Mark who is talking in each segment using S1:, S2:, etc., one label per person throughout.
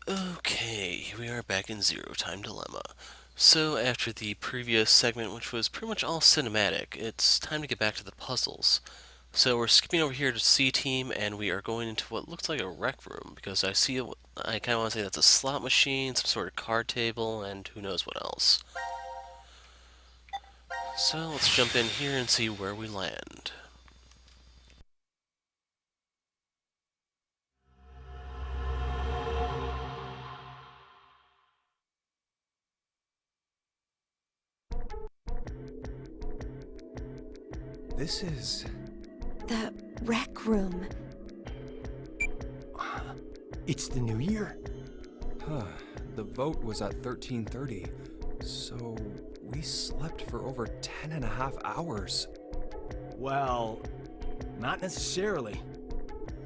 S1: Okay, we are back in Zero Time Dilemma. So, after the previous segment, which was pretty much all cinematic, it's time to get back to the puzzles. So, we're skipping over here to C Team, and we are going into what looks like a rec room, because I kind of want to say that's a slot machine, some sort of card table, and who knows what else. So, let's jump in here and see where we land.
S2: This is...
S3: The rec room.
S2: It's the new year. Huh. The vote was at 13:30, so we slept for over 10 and a half hours.
S4: Well, not necessarily.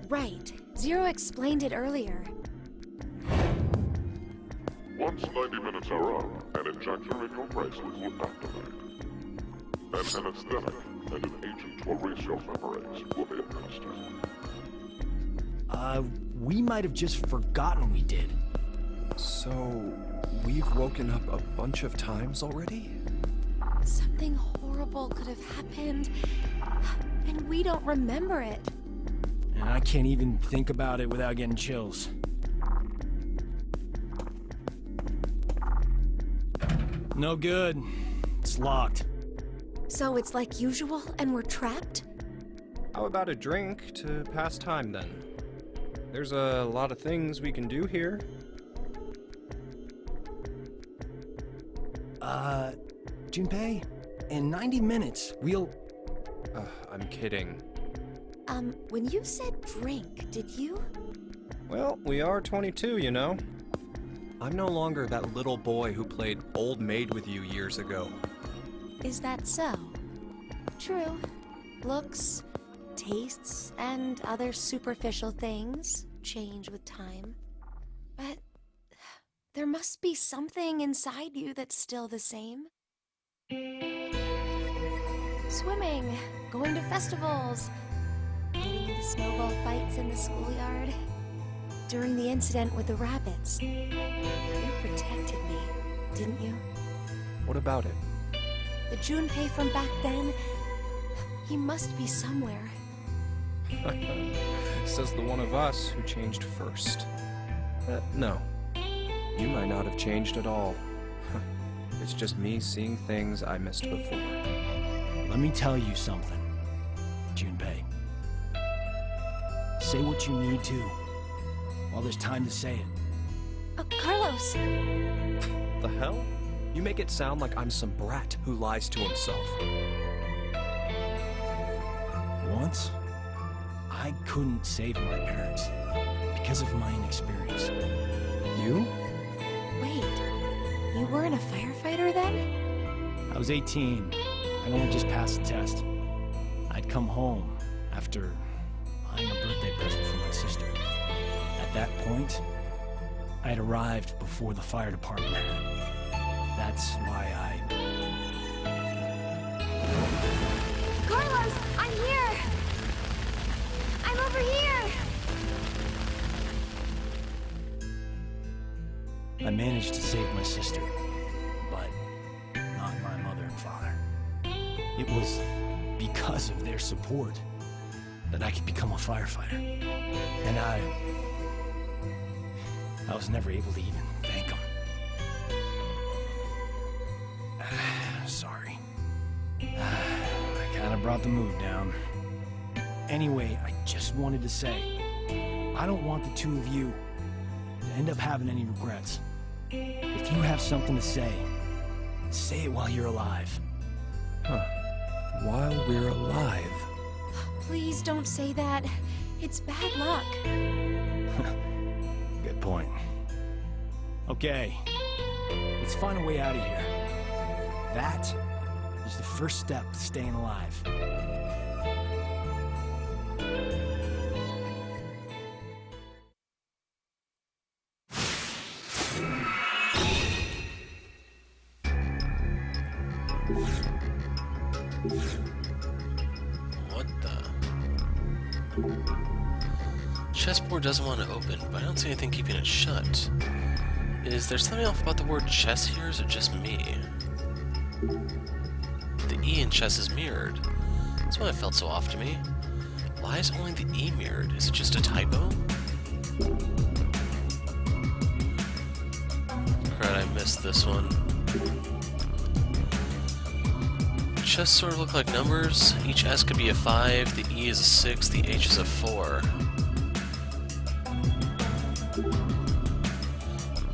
S3: Right. Zero explained it earlier.
S5: Once 90 minutes are up, an injector in your bracelet will activate. An anesthetic and an agent to erase your memories will be administered.
S4: We might have just forgotten we did.
S2: So, we've woken up a bunch of times already?
S3: Something horrible could have happened, and we don't remember it.
S4: And I can't even think about it without getting chills. No good. It's locked.
S3: So it's like usual, and we're trapped?
S2: How about a drink to pass time then? There's a lot of things we can do here.
S4: Junpei, in 90 minutes, we'll...
S2: I'm kidding.
S3: When you said drink, did you?
S2: Well, we are 22, you know. I'm no longer that little boy who played old maid with you years ago.
S3: Is that so? True. Looks, tastes, and other superficial things change with time. But there must be something inside you that's still the same. Swimming, going to festivals, getting into snowball fights in the schoolyard. During the incident with the rabbits, you protected me, didn't you?
S2: What about it?
S3: The Junpei from back then, he must be somewhere.
S2: Says the one of us who changed first. No. You might not have changed at all. It's just me seeing things I missed before.
S4: Let me tell you something, Junpei. Say what you need to, while there's time to say it.
S3: Oh, Carlos!
S2: The hell? You make it sound like I'm some brat who lies to himself.
S4: Once, I couldn't save my parents because of my inexperience.
S2: You?
S3: Wait, you weren't a firefighter then?
S4: I was 18. I'd only just passed the test. I'd come home after buying a birthday present for my sister. At that point, I had arrived before the fire department had. That's why
S3: Carlos, I'm here! I'm over here!
S4: I managed to save my sister, but not my mother and father. It was because of their support that I could become a firefighter. And I was never able to even thank them. Sorry. I kind of brought the mood down. Anyway, I just wanted to say, I don't want the two of you to end up having any regrets. If you have something to say it while you're alive.
S2: Huh. While we're alive.
S3: Please don't say that. It's bad luck.
S4: Good point. Okay, let's find a way out of here. That is the first step to staying alive.
S1: What the? Chessboard doesn't want to open, but I don't see anything keeping it shut. Is there something off about the word chess here, or is it just me? The E in chess is mirrored. That's why it felt so off to me. Why is only the E mirrored? Is it just a typo? Crud, I missed this one. Chess sort of look like numbers. Each S could be a 5, the E is a 6, the H is a 4.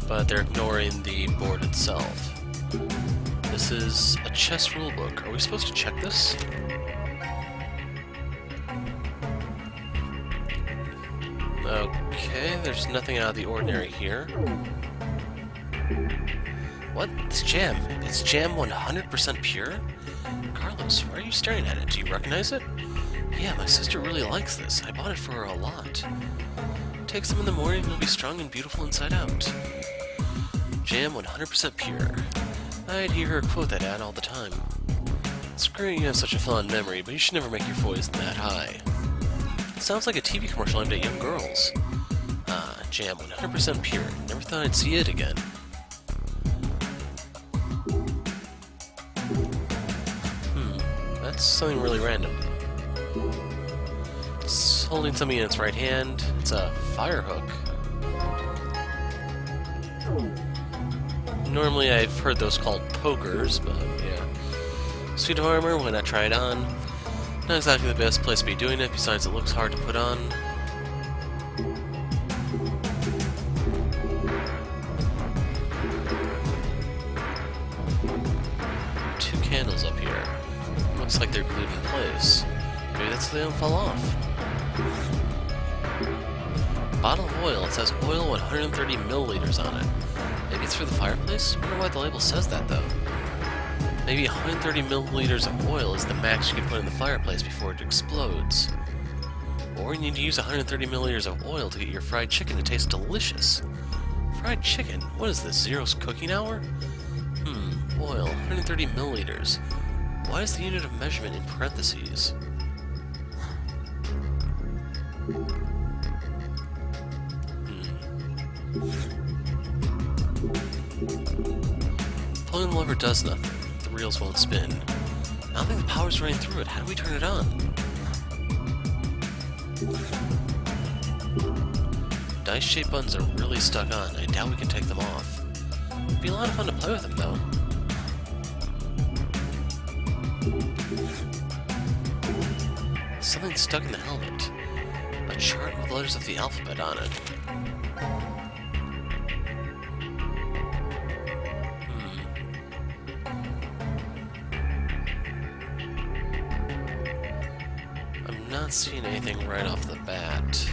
S1: But they're ignoring the board itself. This is a chess rulebook. Are we supposed to check this? Okay, there's nothing out of the ordinary here. What? It's jam. It's jam 100% pure? Carlos, why are you staring at it? Do you recognize it? Yeah, my sister really likes this. I bought it for her a lot. Take some in the morning and it'll be strong and beautiful inside out. Jam 100% pure. I'd hear her quote that ad all the time. It's great you have such a fond memory, but you should never make your voice that high. It sounds like a TV commercial aimed at young girls. Ah, jam 100% pure. Never thought I'd see it again. That's something really random. It's holding something in its right hand. It's a fire hook. Normally I've heard those called pokers, but yeah. Suit of armor, why not try it on? Not exactly the best place to be doing it, besides it looks hard to put on. Two candles up here. Looks like they're glued in place. Maybe that's so they don't fall off. Bottle of oil. It says oil 130 milliliters on it. Maybe it's for the fireplace? I wonder why the label says that, though. Maybe 130 milliliters of oil is the max you can put in the fireplace before it explodes. Or you need to use 130 milliliters of oil to get your fried chicken to taste delicious. Fried chicken? What is this, Zero's cooking hour? Oil, 130 milliliters. Why is the unit of measurement in parentheses? Pulling the lever does nothing. The reels won't spin. I don't think the power's running through it. How do we turn it on? Dice-shaped buttons are really stuck on. I doubt we can take them off. It'd be a lot of fun to play with them, though. Something stuck in the helmet. A chart with letters of the alphabet on it. I'm not seeing anything right off the bat.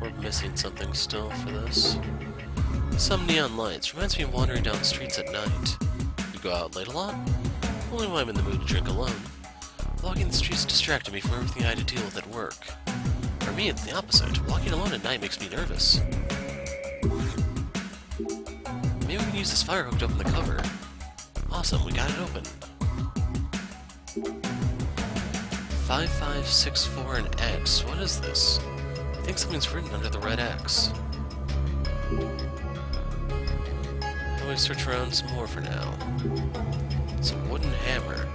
S1: We're missing something still for this. Some neon lights. Reminds me of wandering down streets at night. You go out late a lot? Only when I'm in the mood to drink alone. Walking the streets distracted me from everything I had to deal with at work. For me, it's the opposite. Walking alone at night makes me nervous. Maybe we can use this fire hook to open the cover. Awesome, we got it open. 5564 and X. What is this? I think something's written under the red X. How do I search around some more for now? It's a wooden hammer.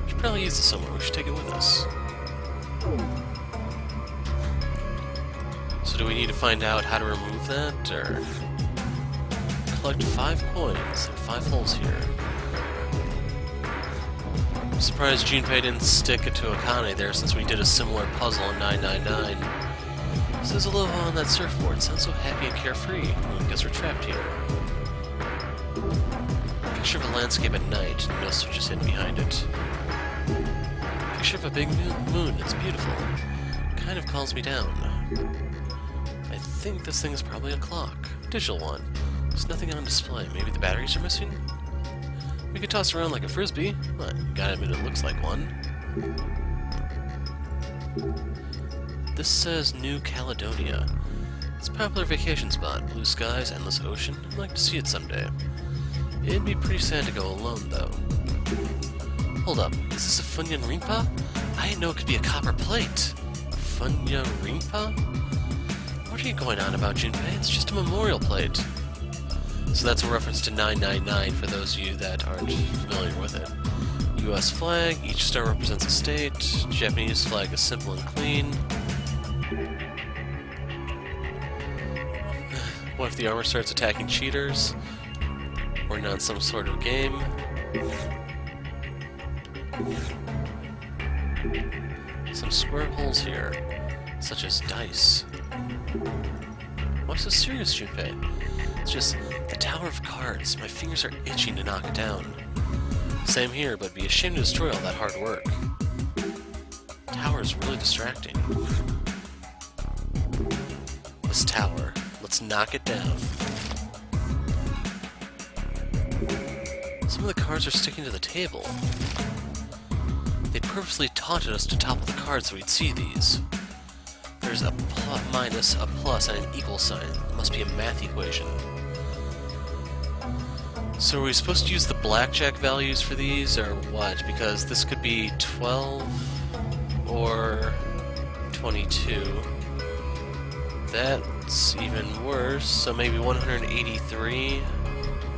S1: We should probably use this somewhere. We should take it with us. So do we need to find out how to remove that, or... Collect 5 coins and 5 holes here. I'm surprised Junpei didn't stick it to Akane there since we did a similar puzzle in 999. Says aloha on that surfboard. Sounds so happy and carefree. Well, I guess we're trapped here. Picture of a landscape at night. No switches hidden behind it. Picture of a big moon. It's beautiful. Kind of calms me down. I think this thing is probably a clock. Digital one. There's nothing on display. Maybe the batteries are missing? We could toss it around like a frisbee, but you gotta admit it looks like one. This says New Caledonia. It's a popular vacation spot. Blue skies, endless ocean. I'd like to see it someday. It'd be pretty sad to go alone, though. Hold up, is this a Funyun Rinpa? I didn't know it could be a copper plate. Funya Ringpa? What are you going on about, Junpei? It's just a memorial plate. So that's a reference to 999 for those of you that aren't familiar with it. US flag, each star represents a state. Japanese flag is simple and clean. What if the armor starts attacking cheaters? Or not some sort of game? Some square holes here, such as dice. Why so serious, Junpei? It's just the Tower of Cards. My fingers are itching to knock it down. Same here, but be ashamed to destroy all that hard work. Tower is really distracting. This tower. Let's knock it down. Some of the cards are sticking to the table. They purposely taunted us to topple the cards so we'd see these. There's a minus, a plus, and an equal sign. It must be a math equation. So are we supposed to use the blackjack values for these, or what? Because this could be 12 or 22. That's even worse, so maybe 183.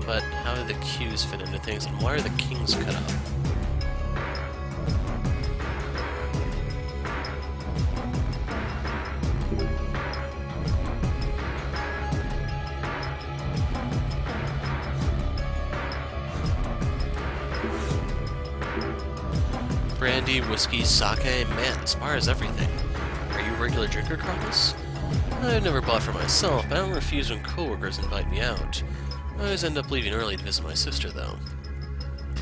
S1: But how do the Q's fit into things, and why are the kings cut up? Brandy, whiskey, sake, man, this bar is everything. Are you a regular drinker, Carlos? I've never bought for myself, but I don't refuse when coworkers invite me out. I always end up leaving early to visit my sister, though.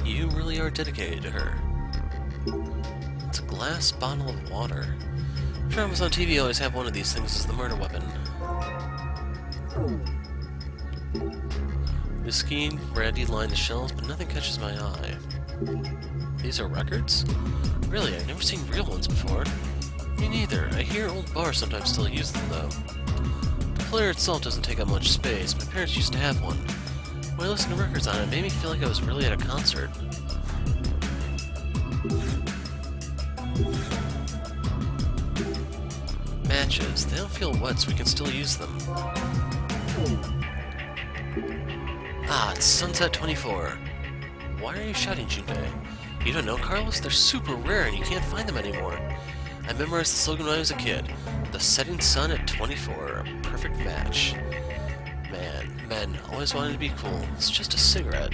S1: You really are dedicated to her. It's a glass bottle of water. Dramas on TV always have one of these things as the murder weapon. Whiskey, brandy line the shelves, but nothing catches my eye. These are records? Really, I've never seen real ones before. Me neither. I hear old bars sometimes still use them, though. The player itself doesn't take up much space. My parents used to have one. When I listened to records on it, it made me feel like I was really at a concert. Matches. They don't feel wet, so we can still use them. Ah, it's Sunset 24. Why are you shouting, Junpei? You don't know, Carlos? They're super rare and you can't find them anymore. I memorized the slogan when I was a kid. The setting sun at 24. A perfect match. Man, men always wanted to be cool. It's just a cigarette.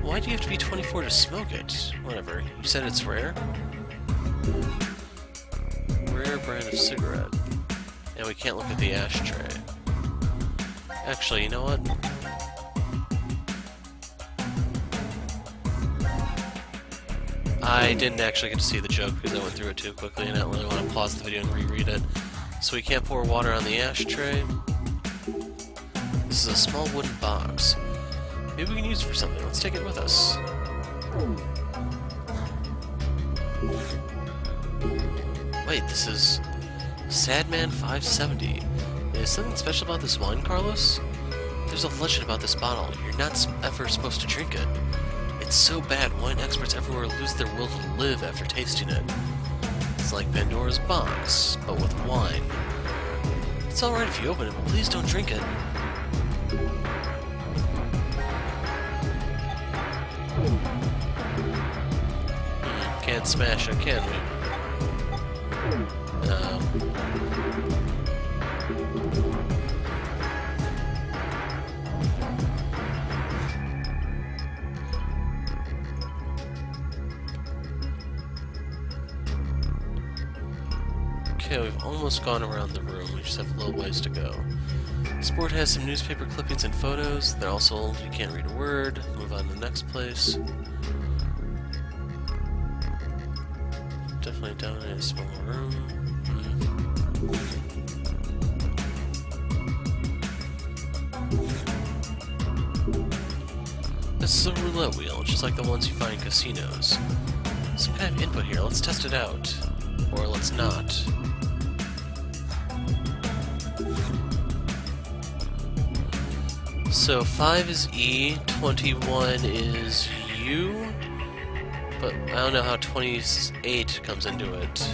S1: Why do you have to be 24 to smoke it? Whatever. You said it's rare? Rare brand of cigarette. And we can't look at the ashtray. Actually, you know what? I didn't actually get to see the joke because I went through it too quickly and I don't really want to pause the video and reread it. So we can't pour water on the ashtray. This is a small wooden box. Maybe we can use it for something. Let's take it with us. Wait, this is Sadman 570. Is something special about this wine, Carlos? There's a legend about this bottle. You're not ever supposed to drink it. It's so bad, wine experts everywhere lose their will to live after tasting it. It's like Pandora's box, but with wine. It's alright if you open it, but please don't drink it. Can't smash it, can we? No. Okay, we've almost gone around the room. We just have a little ways to go. This board has some newspaper clippings and photos. They're also old. You can't read a word. Move on to the next place. Definitely down in a small room. This is a roulette wheel, just like the ones you find in casinos. Some kind of input here. Let's test it out. Or let's not. So 5 is E, 21 is U, but I don't know how 28 comes into it.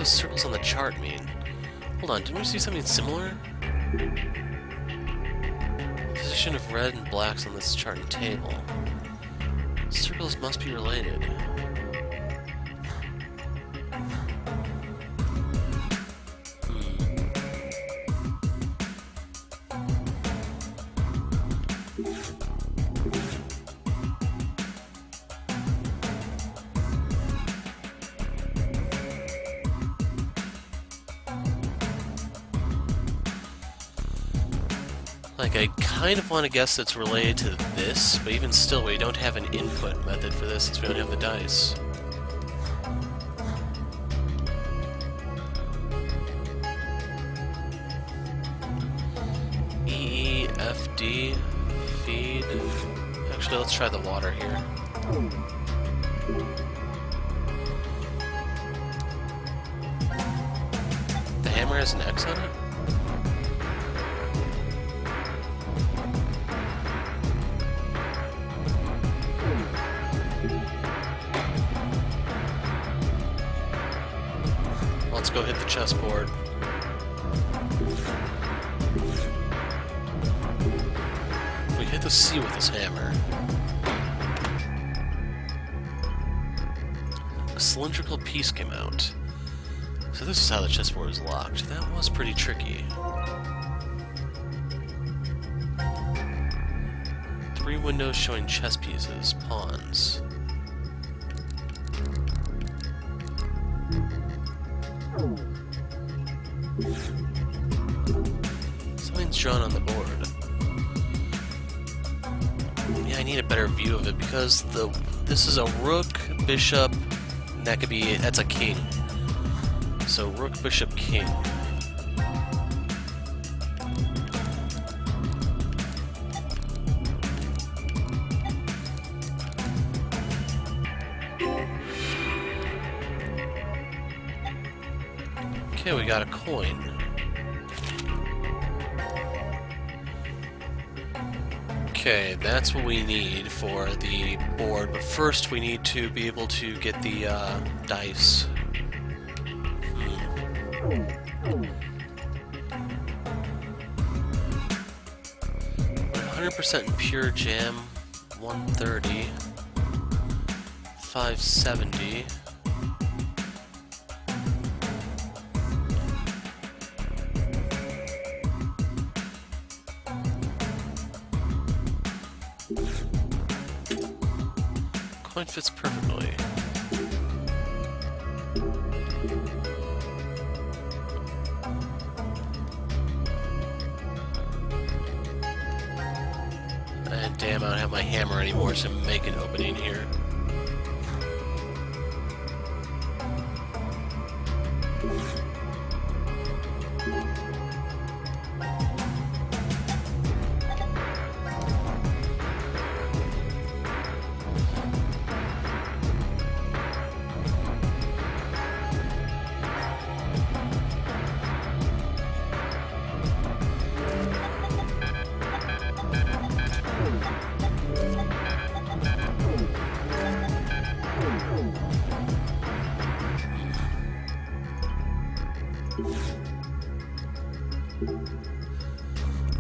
S1: those circles on the chart mean? Hold on, didn't we see something similar? Position of red and blacks on this chart and table. Circles must be related. Like, I kind of want to guess it's related to this, but even still, we don't have an input method for this since we don't have the dice. E, F, D, feed. Actually, let's try the water here. The hammer has an X on it? Let's go hit the chessboard. If we hit the C with this hammer, a cylindrical piece came out. So this is how the chessboard is locked. That was pretty tricky. 3 windows showing chess pieces, pawns. Something's drawn on the board. Yeah, I need a better view of it because this is a rook, bishop, and that's a king. So rook, bishop, king. Okay, we got a coin. Okay, that's what we need for the board, but first we need to be able to get the dice. 100% pure jam, 130, 570. Coin fits perfectly. And damn, I don't have my hammer anymore to make an opening here.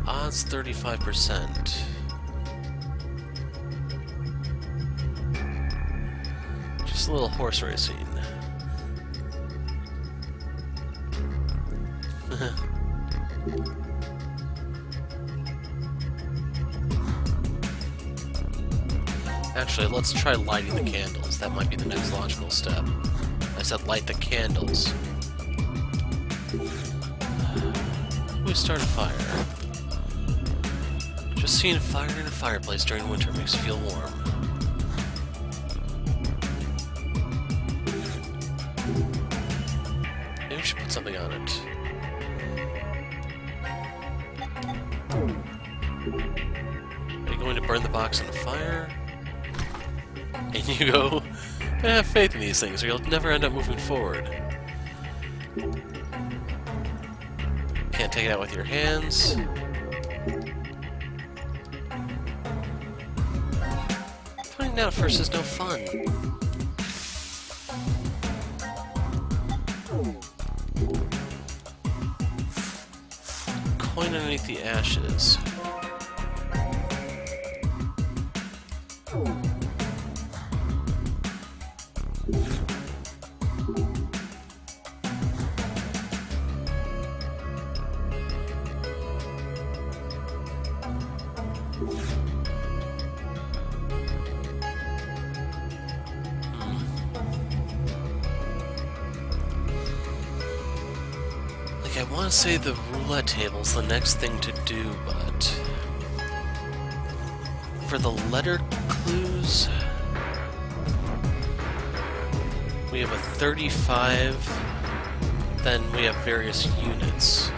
S1: Odds 35%. Just a little horse racing. Actually, let's try lighting the candles. That might be the next logical step. I said light the candles. We start a fire. Just seeing a fire in a fireplace during winter makes you feel warm. Maybe we should put something on it. Are you going to burn the box in the fire? And you go, I have faith in these things or you'll never end up moving forward. Can't take it out with your hands. Finding out first is no fun. coin underneath the ashes. I want to say the roulette table's the next thing to do, but for the letter clues, we have a 35, then we have various units.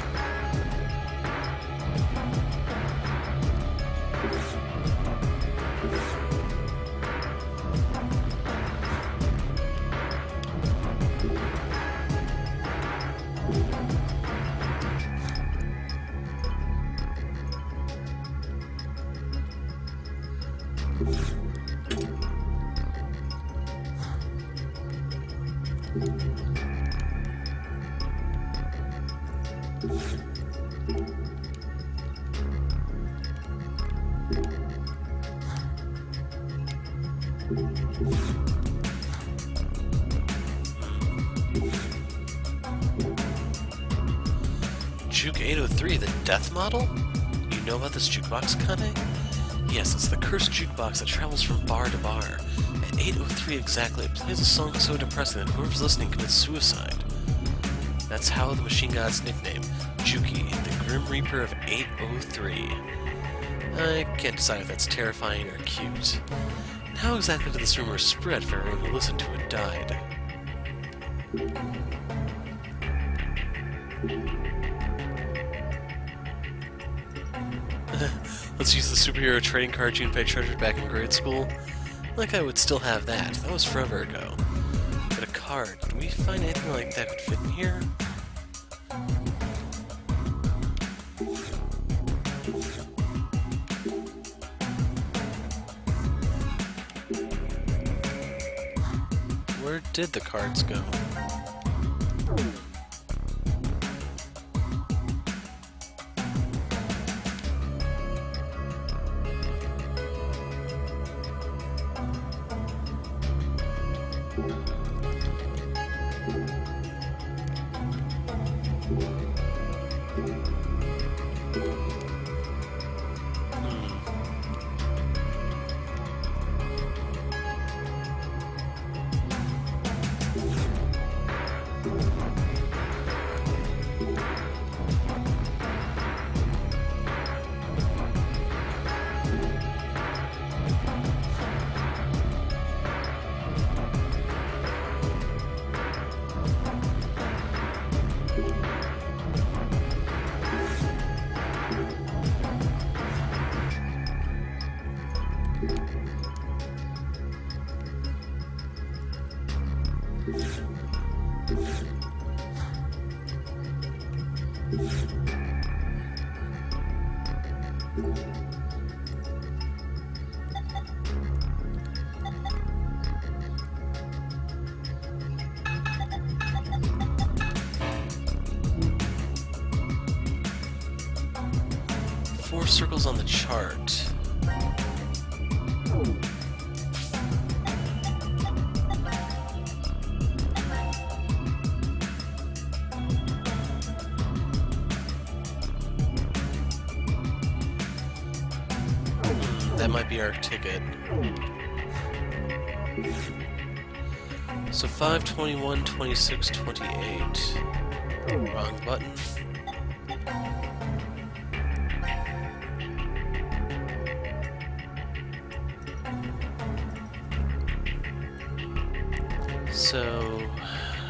S1: Juke 803, the death model? You know about this jukebox, Kane? Yes, it's the cursed jukebox that travels from bar to bar. At 803 exactly, it plays a song so depressing that whoever's listening commits suicide. That's how the machine god's nickname, Juki, the Grim Reaper of 803. I can't decide if that's terrifying or cute. And how exactly did this rumor spread for everyone who listened to it died? Let's use the superhero trading card Junpei treasured back in grade school. Like I would still have that. That was forever ago. But a card. Can we find anything like that could fit in here? Where did the cards go? Four circles on the chart. That might be our ticket. So 5, 21, 26, 28. Wrong button. So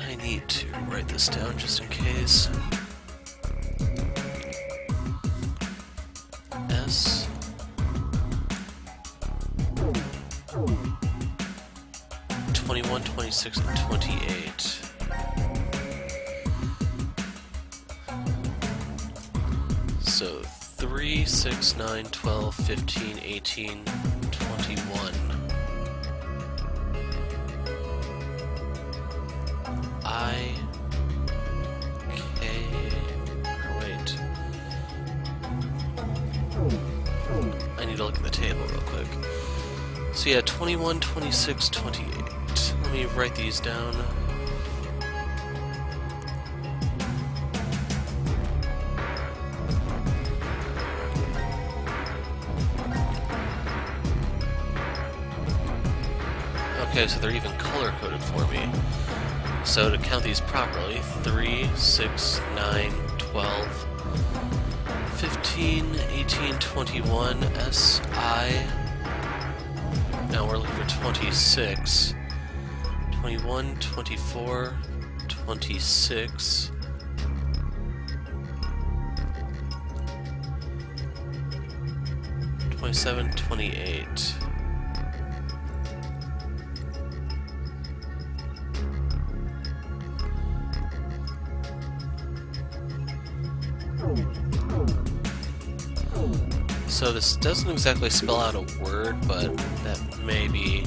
S1: I need to write this down just in case. S 21, 26, and 28. So 3, 6, 9, 12, 15, 18, 21. to look at the table real quick. So yeah, 21, 26, 28. Let me write these down. Okay, so they're even color-coded for me. So to count these properly, 3, 6, 9, 12, 15, 18, 21, SI. Now we're looking for 26. 21, 24, 26. 27, 28. So this doesn't exactly spell out a word, but that may be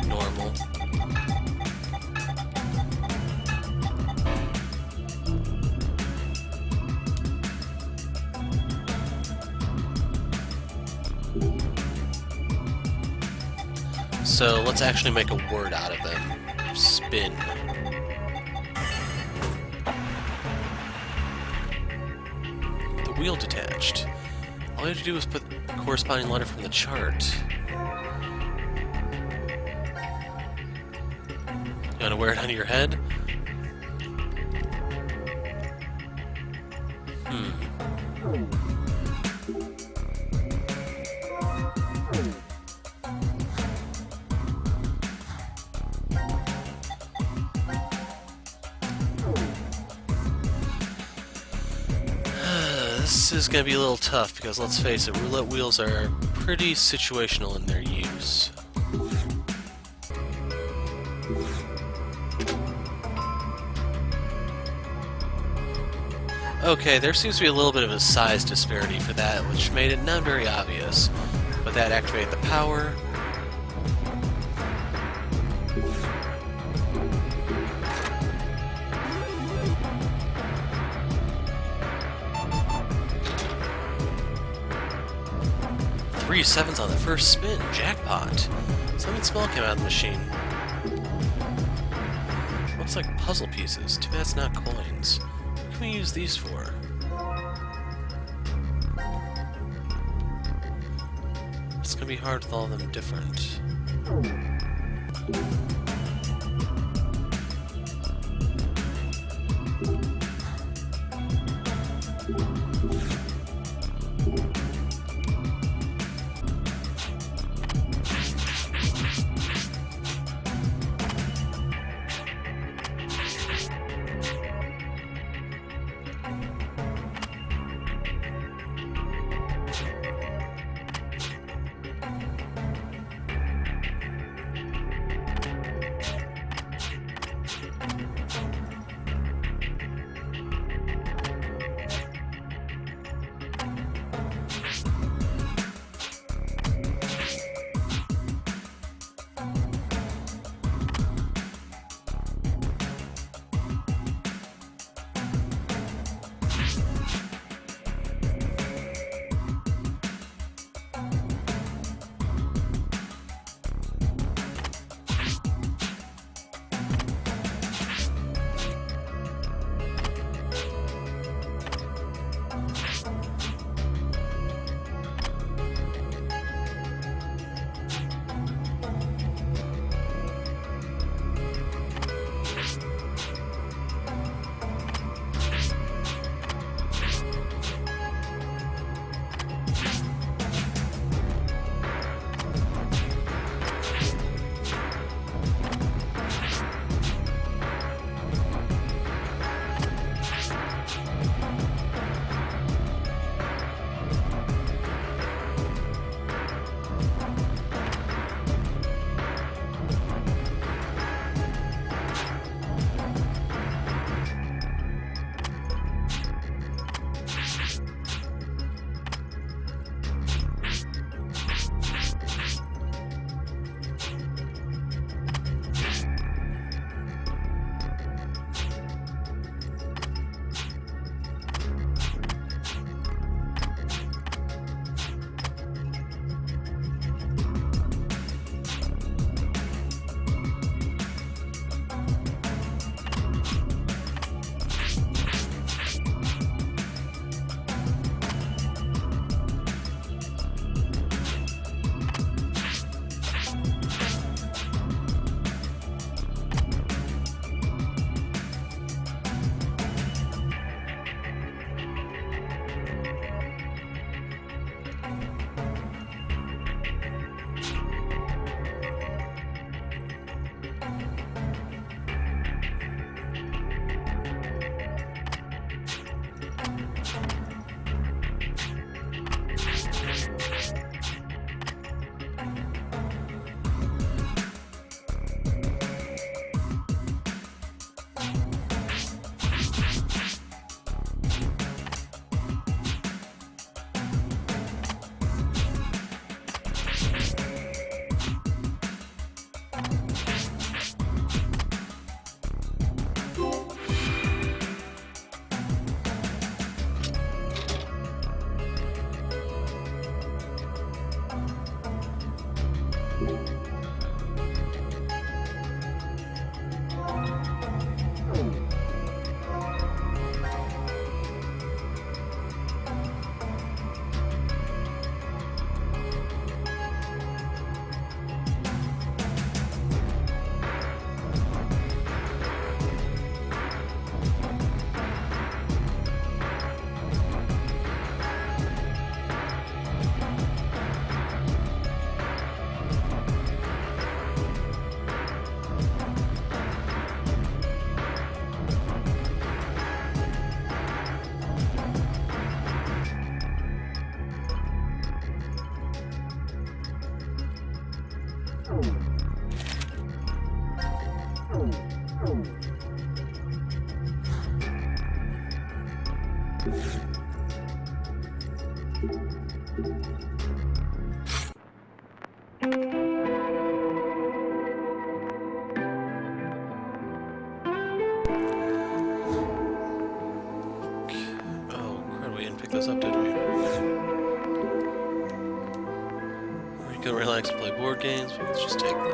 S1: normal. So let's actually make a word out of them. Spin. The wheel detached. All you have to do is put the corresponding letter from the chart. You want to wear it on your head? This is going to be a little tough because, let's face it, roulette wheels are pretty situational in their use. Okay, there seems to be a little bit of a size disparity for that, which made it not very obvious. But that activated the power. Three sevens on the first spin. Jackpot. Something small came out of the machine. Looks like puzzle pieces. Too bad it's not coins. What can we use these for? It's gonna be hard with all of them different. Oh, crap, we didn't pick this up, did we? We can relax and play board games, but let's just take them.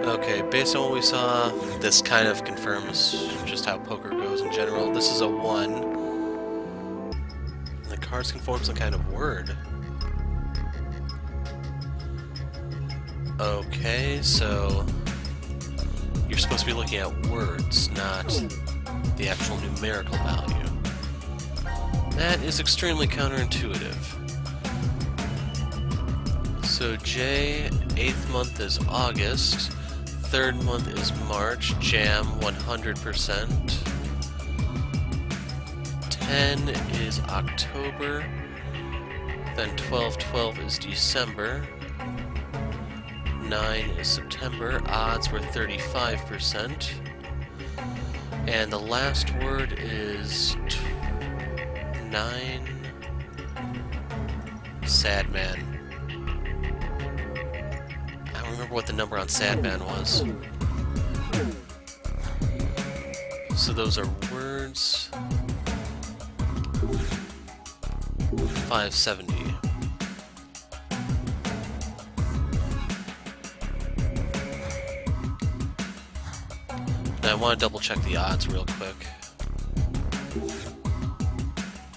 S1: Okay, based on what we saw, this kind of confirms just how poker goes in general. This is a 1. The cards can form some kind of word. Okay, so you're supposed to be looking at words, not the actual numerical value. That is extremely counterintuitive. So J, 8th month is August, 3rd month is March, jam 100%. 10 is October, then 12/12 is December. 9 is September, odds were 35%. And the last word is 9, Sad Man. I don't remember what the number on Sad Man was. So those are words. 570. Now I want to double check the odds real quick.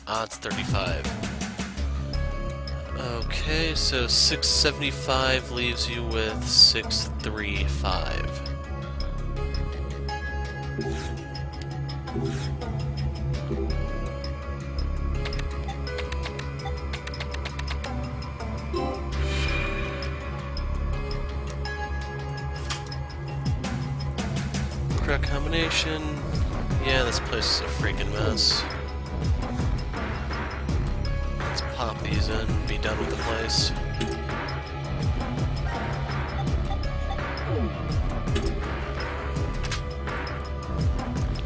S1: Odds 35. Okay, so 675 leaves you with 635. Correct combination. Yeah, this place is a freaking mess. Let's pop these in and be done with the place.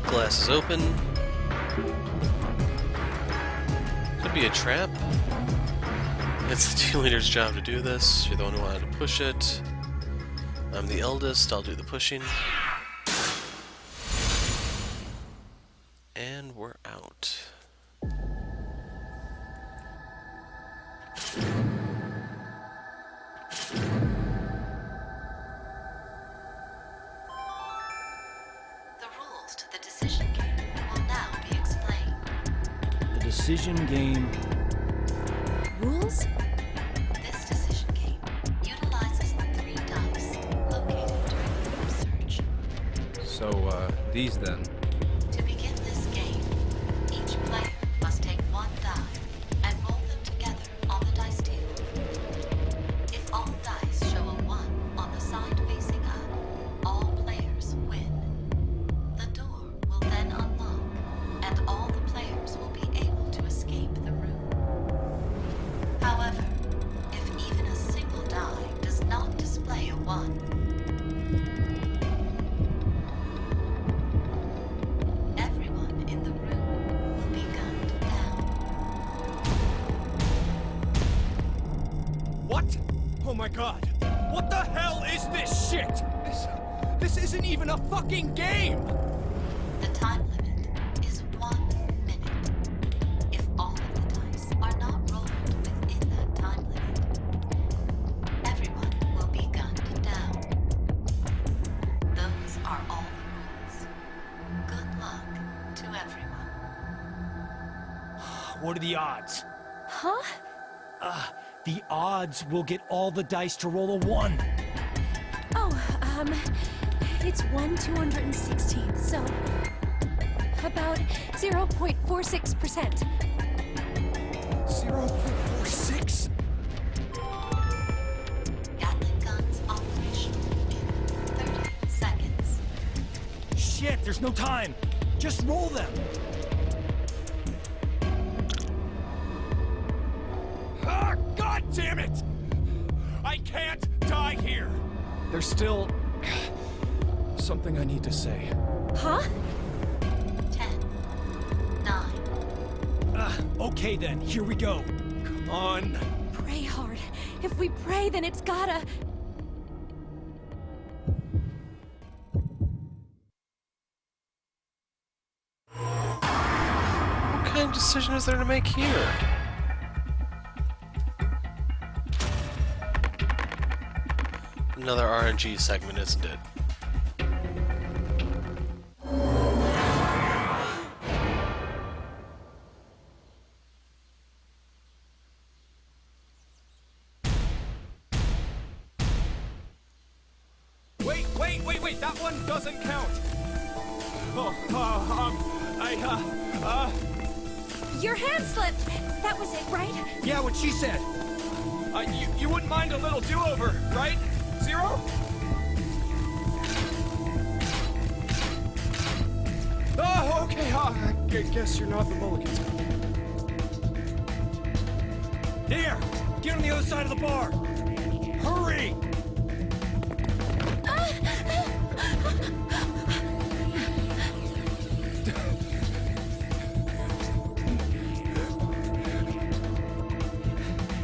S1: Glass is open. Could be a trap. It's the team leader's job to do this. You're the one who wanted to push it. I'm the eldest, I'll do the pushing. And we're out.
S3: The rules to the decision game will now be explained.
S4: The decision game.
S3: Rules? This decision game utilizes the 3 dice located during the research.
S2: So, these then.
S3: To begin this game, each player must take 1 die and roll them together on the dice table. If all dice show a 1 on the side facing up, all players win. The door will then unlock, and all the players will be able to escape the room. However, if even a single die does not display a 1, everyone in the room will be gunned down.
S2: What? Oh my god. What the hell is this shit? This isn't even a fucking game!
S3: The time limit is 1 minute. If all of the dice are not rolled within
S4: What are the odds?
S3: Huh?
S4: The odds will get all the dice to roll a 1.
S3: Oh, it's 1/216, so about 0.46%.
S4: 0.46?
S6: Gatling guns operational in 30 seconds.
S4: Shit, there's no time. Just roll them.
S2: Ah, God damn it! I can't die here! There's still something I need to say.
S3: Huh?
S6: 10, 9.
S4: Okay then, here we go.
S2: Come on.
S3: Pray hard. If we pray, then it's gotta...
S1: What kind of decision is there to make here? Another RNG segment, isn't it?
S2: Wait, that one doesn't count.
S3: Your hand slipped! That was it, right?
S2: Yeah, what she said. You wouldn't mind a little do-over, right? 0? Oh, okay, I guess you're not the Mulligans.
S4: There! Get on the other side of the bar! Hurry!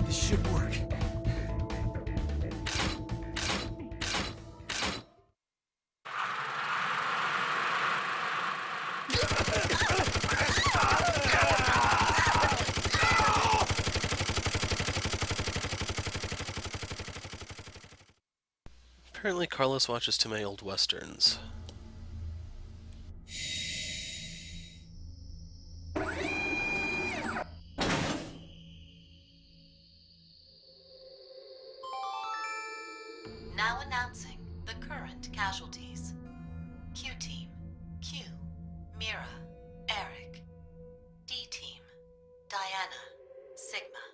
S4: This should work.
S1: Apparently Carlos watches too many old westerns.
S6: Now announcing the current casualties. Q Team, Q, Mira, Eric. D Team, Diana, Sigma.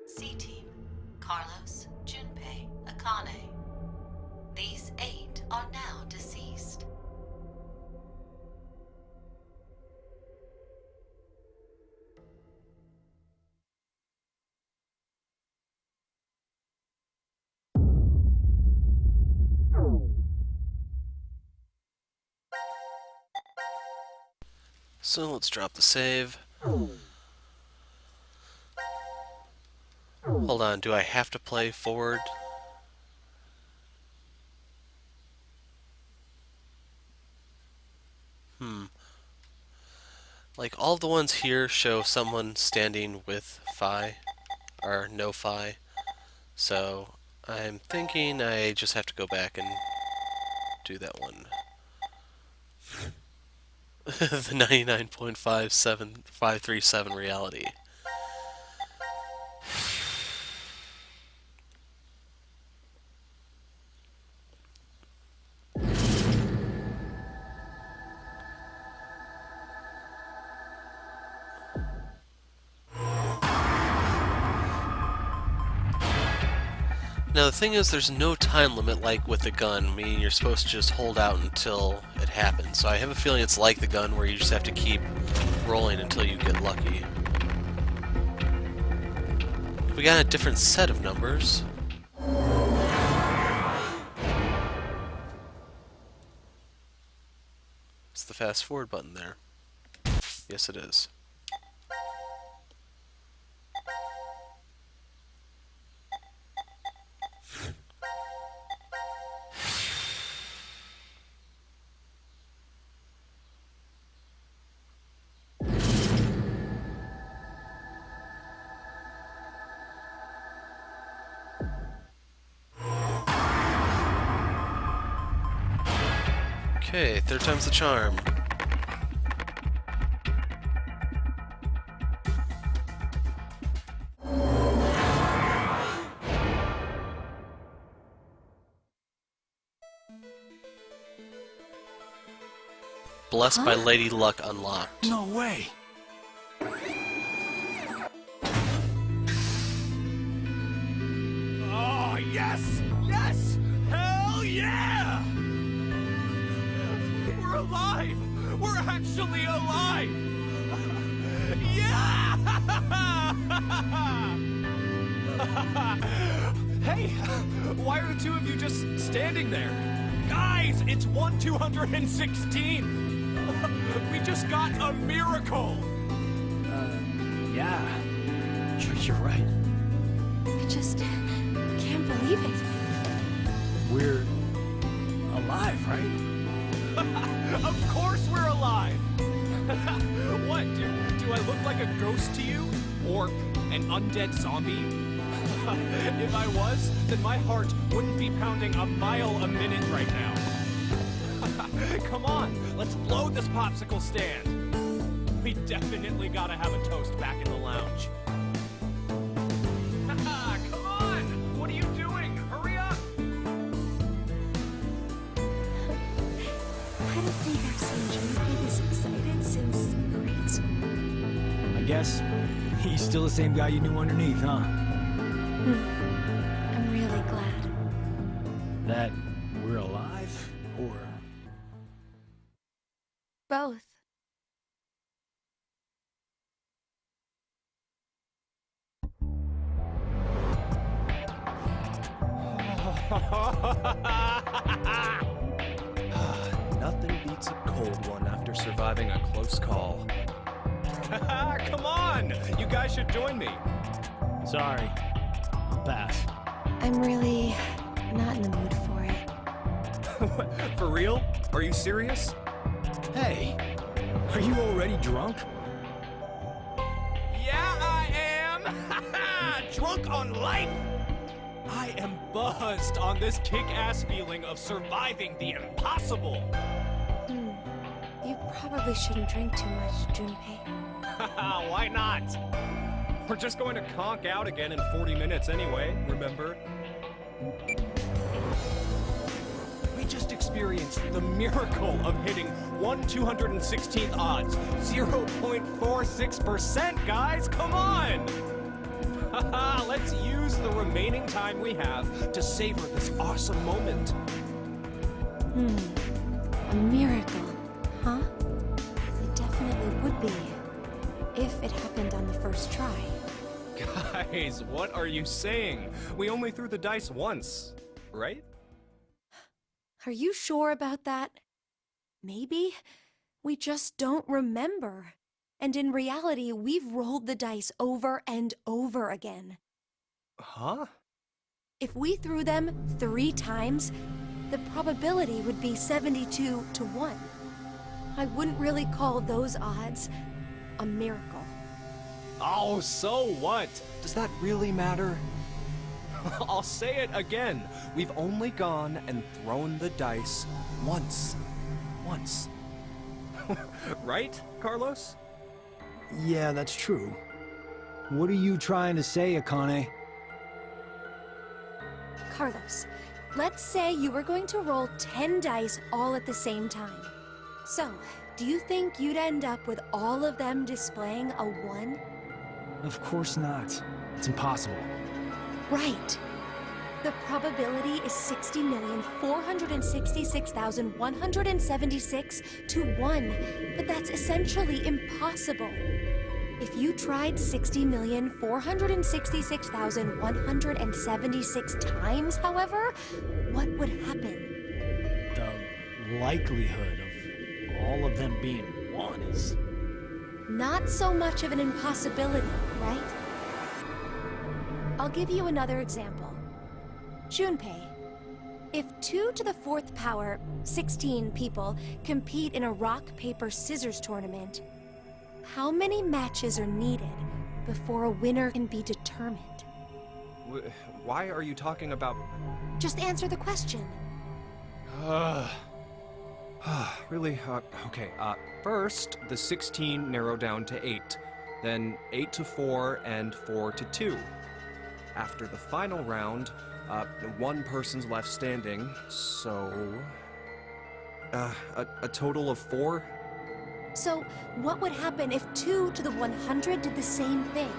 S6: C Team, Carlos, Junpei, Akane. These 8 are now deceased.
S1: So let's drop the save. Hold on, do I have to play forward? Like, all the ones here show someone standing with Phi, or no Phi. So, I'm thinking I just have to go back and do that one. The 99.57537 reality. Now the thing is, there's no time limit like with the gun, meaning you're supposed to just hold out until it happens. So I have a feeling it's like the gun where you just have to keep rolling until you get lucky. We got a different set of numbers. It's the fast forward button there. Yes, it is. Okay, 3rd time's the charm. Blessed by Lady Luck unlocked.
S4: No way! Oh, yes! Yes! Hell yeah! We're alive! We're actually alive! Yeah! Hey, why are the two of you just standing there? Guys, it's 1/216! We just got a miracle! Yeah. You're right.
S3: I just can't believe it.
S4: We're alive, right? Of course we're alive! What, do I look like a ghost to you? Or an undead zombie? If I was, then my heart wouldn't be pounding a mile a minute right now. Come on, let's blow this popsicle stand. We definitely gotta have a toast back in the lounge. Come on! What are you doing? Hurry up!
S3: I don't think I've seen Junpei this excited since grade school.
S4: I guess he's still the same guy you knew underneath, huh?
S3: I'm really glad.
S4: That we're alive, or...
S3: Both.
S2: Nothing beats a cold one after surviving a close call.
S4: Come on! You guys should join me. Sorry. I'll pass.
S3: I'm really not in the mood for it.
S2: For real? Are you serious?
S4: Hey, are you already drunk? Yeah, I am! Drunk on life! I am buzzed on this kick-ass feeling of surviving the impossible!
S3: You probably shouldn't drink too much, Junpei.
S4: Why not? We're just going to conk out again in 40 minutes anyway, remember? We just experienced the miracle of hitting 1/216th odds. 0.46%, guys! Come on! Let's use the remaining time we have to savor this awesome moment.
S3: A miracle, huh? It definitely would be. If it happened on the first try.
S2: Guys, what are you saying? We only threw the dice once, right?
S3: Are you sure about that? Maybe we just don't remember. And in reality, we've rolled the dice over and over again.
S2: Huh?
S3: If we threw them 3 times, the probability would be 72-1. I wouldn't really call those odds a miracle.
S2: Oh, so what? Does that really matter? I'll say it again. We've only gone and thrown the dice once. Once. Right, Carlos?
S4: Yeah, that's true. What are you trying to say, Akane?
S3: Carlos, let's say you were going to roll 10 dice all at the same time. So, do you think you'd end up with all of them displaying a 1?
S4: Of course not. It's impossible.
S3: Right. The probability is 60,466,176 to 1, but that's essentially impossible. If you tried 60,466,176 times, however, what would happen?
S4: The likelihood of all of them being 1 is...
S3: Not so much of an impossibility, right? I'll give you another example. Junpei, if 2 to the 4th power, 16 people, compete in a rock-paper-scissors tournament, how many matches are needed before a winner can be determined?
S2: Why are you talking about...
S3: Just answer the question.
S2: Really? Okay, first, the 16 narrow down to 8. Then 8 to 4 and 4 to 2. After the final round, 1 person's left standing, so... a total of 4
S3: So, what would happen if 2 to the 100 did the same thing?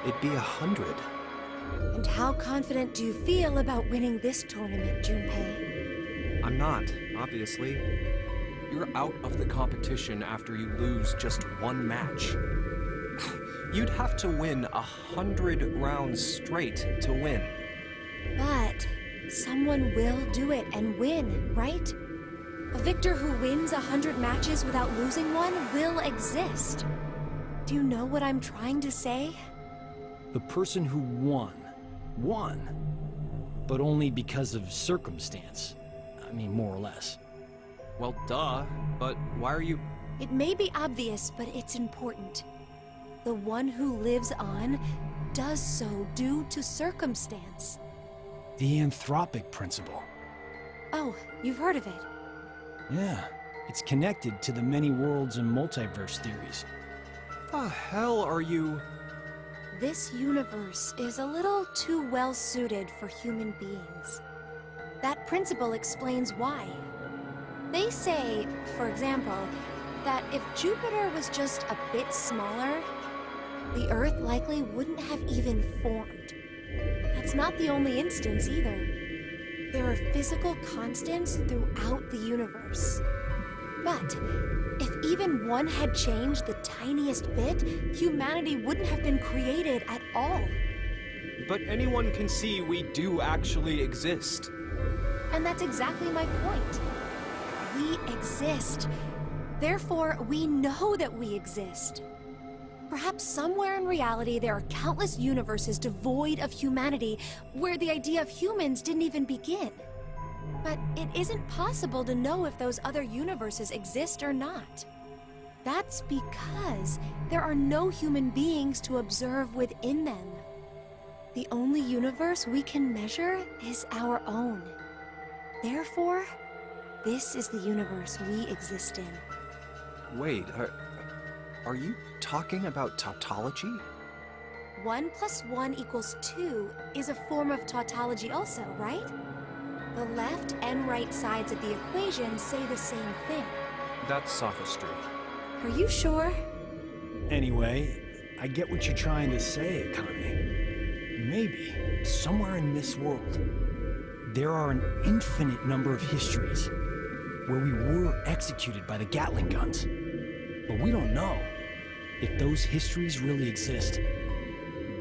S2: It'd be 100.
S3: And how confident do you feel about winning this tournament, Junpei?
S2: I'm not, obviously. You're out of the competition after you lose just one match. You'd have to win 100 rounds straight to win.
S3: But someone will do it and win, right? A victor who wins 100 matches without losing one will exist. Do you know what I'm trying to say?
S4: The person who won, but only because of circumstance. I mean, more or less.
S2: Well, duh, but why are you...
S3: It may be obvious, but it's important. The one who lives on does so due to circumstance.
S4: The Anthropic principle.
S3: Oh, you've heard of it.
S4: Yeah, it's connected to the many worlds and multiverse theories.
S2: The hell are you...
S3: This universe is a little too well suited for human beings. That principle explains why. They say, for example, that if Jupiter was just a bit smaller, the Earth likely wouldn't have even formed. That's not the only instance either. There are physical constants throughout the universe. But if even one had changed the tiniest bit, humanity wouldn't have been created at all.
S2: But anyone can see we do actually exist.
S3: And that's exactly my point. We exist. Therefore, we know that we exist. Perhaps somewhere in reality there are countless universes devoid of humanity where the idea of humans didn't even begin. But it isn't possible to know if those other universes exist or not. That's because there are no human beings to observe within them. The only universe we can measure is our own. Therefore, this is the universe we exist in.
S2: Wait, are you talking about tautology?
S3: 1 + 1 = 2 is a form of tautology also, right? The left and right sides of the equation say the same thing.
S2: That's sophistry.
S3: Are you sure?
S4: Anyway, I get what you're trying to say, Akane. Maybe, somewhere in this world, there are an infinite number of histories where we were executed by the Gatling guns. But we don't know if those histories really exist.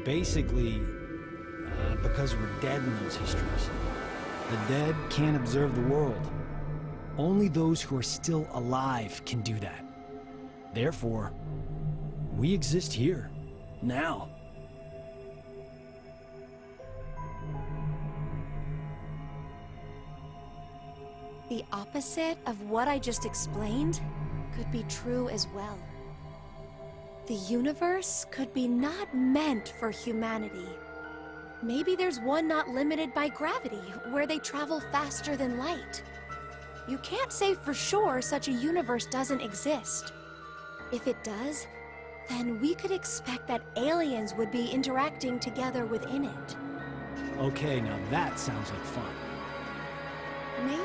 S4: Basically, because we're dead in those histories. The dead can't observe the world. Only those who are still alive can do that. Therefore, we exist here, now.
S3: The opposite of what I just explained could be true as well. The universe could be not meant for humanity. Maybe there's one not limited by gravity, where they travel faster than light. You can't say for sure such a universe doesn't exist. If it does, then we could expect that aliens would be interacting together within it.
S4: Okay, now that sounds like fun.
S3: Maybe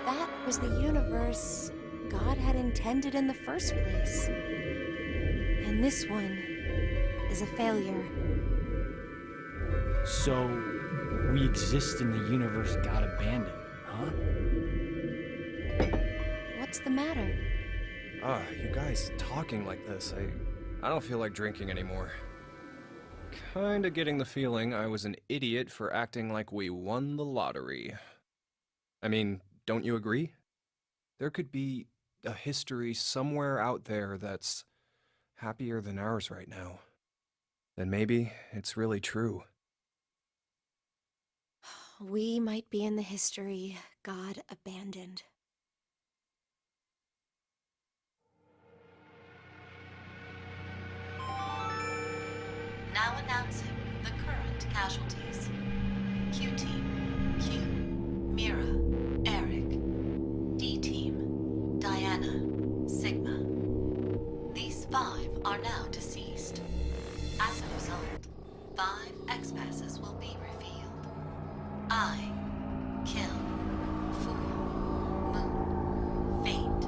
S3: that was the universe God had intended in the first place. And this one is a failure.
S4: So, we exist in the universe God abandoned, huh?
S3: What's the matter?
S2: You guys talking like this, I don't feel like drinking anymore. Kinda getting the feeling I was an idiot for acting like we won the lottery. I mean, don't you agree? There could be a history somewhere out there that's happier than ours right now. Then maybe it's really true.
S3: We might be in the history God abandoned.
S6: Now announcing the current casualties. Q Team, Q, Mira, Eric. D Team, Diana, Sigma. These 5 are now deceased. As a result, 5 X-passes will be revealed. I, Kill, Fool, Moon, Fate,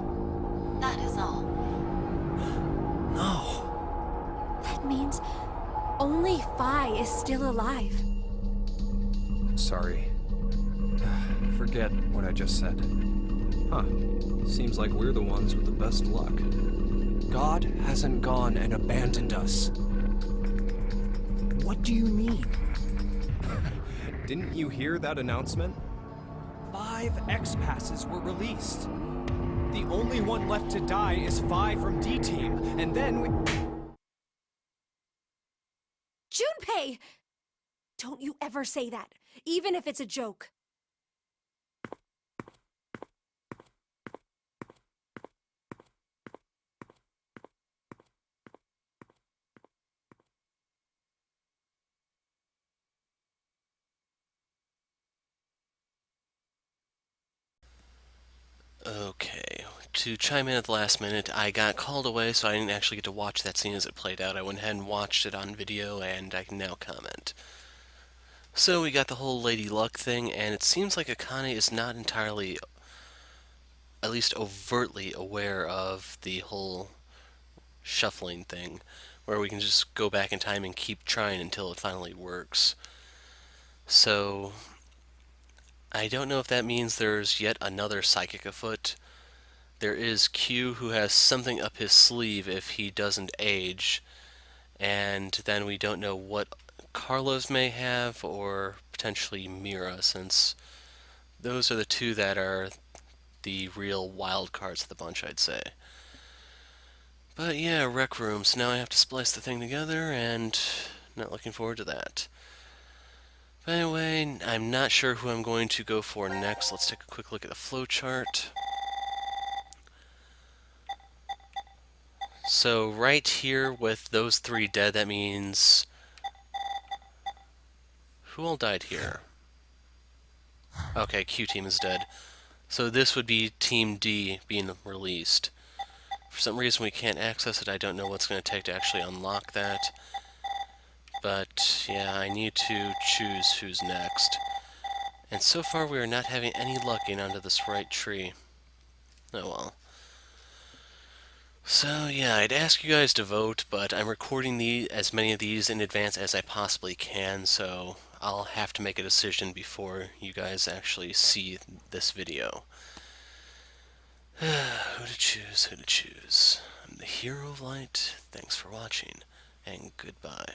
S3: Only Phi is still alive.
S2: Sorry. Forget what I just said. Huh. Seems like we're the ones with the best luck. God hasn't gone and abandoned us.
S4: What do you mean?
S2: Didn't you hear that announcement? 5 X-Passes were released. The only one left to die is Phi from D-Team, and then we...
S3: Junpei! Don't you ever say that, even if it's a joke.
S1: Okay, to chime in at the last minute, I got called away, so I didn't actually get to watch that scene as it played out. I went ahead and watched it on video, and I can now comment. So we got the whole Lady Luck thing, and it seems like Akane is not entirely, at least overtly, aware of the whole shuffling thing, where we can just go back in time and keep trying until it finally works. So I don't know if that means there's yet another psychic afoot. There is Q, who has something up his sleeve if he doesn't age, and then we don't know what Carlos may have, or potentially Mira, since those are the two that are the real wild cards of the bunch, I'd say. But yeah, Rec Room, so now I have to splice the thing together, and not looking forward to that. But anyway, I'm not sure who I'm going to go for next. Let's take a quick look at the flowchart. So right here with those 3 dead, that means... Who all died here? Okay, Q team is dead. So this would be Team D being released. For some reason we can't access it. I don't know what's going to take to actually unlock that. But yeah, I need to choose who's next. And so far we are not having any luck getting onto this right tree. Oh well. So yeah, I'd ask you guys to vote, but I'm recording as many of these in advance as I possibly can, so I'll have to make a decision before you guys actually see this video. Who to choose, who to choose. I'm the Hero of Light. Thanks for watching, and goodbye.